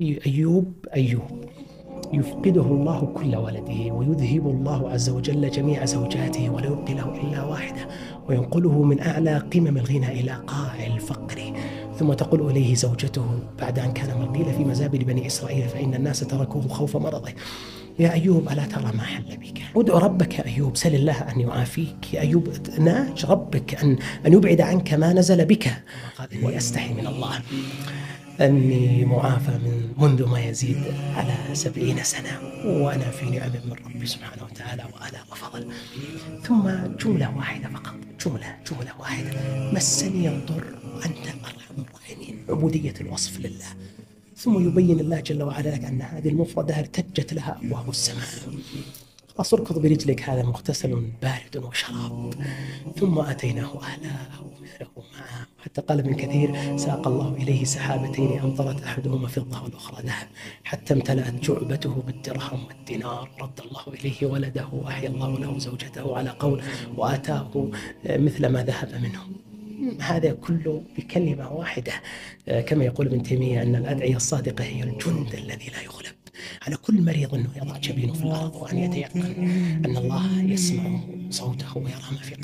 أيوب يفقده الله كل ولده، ويذهب الله عز وجل جميع زوجاته، ولا يبقي له إلا واحدة، وينقله من أعلى قمم الغنى إلى قاع الفقر. ثم تقول إليه زوجته بعد أن كان مرضيا في مزابل بني إسرائيل فإن الناس تركوه خوف مرضه: يا أيوب ألا ترى ما حل بك؟ ادع ربك يا أيوب، سل الله أن يعافيك يا أيوب، ناج ربك أن يبعد عنك ما نزل بك. قال: إني أستحي من الله أني معافى منذ ما يزيد على 70 سنة، وأنا في نعم من ربي سبحانه وتعالى وآلاء وفضل. ثم جملة واحدة فقط، جملة واحدة: مسني الضر وأنت أرحم الراحمين. عبودية الوصف لله. ثم يبين الله جل وعلا لك أن هذه المفردة ارتجت لها أبواب السماء. خلاص، اركض برجلك، هذا مغتسل بارد وشراب. ثم أتيناه أهله ومثله معه، حتى قال ابن كثير: ساق الله إليه سحابتين أمطرت أحدهما فضة والأخرى ذهب، حتى امتلأت جعبته بالدرهم والدينار. رد الله إليه ولده وأحيا الله له زوجته على قول، وآتاه مثل ما ذهب منه. هذا كله بكلمة واحدة. كما يقول ابن تيمية أن الأدعية الصادقة هي الجند الذي لا يغلب. على كل مريض أنه يضع جبينه في الأرض وأن يتيقن أن الله يسمع صوته ويرى ما في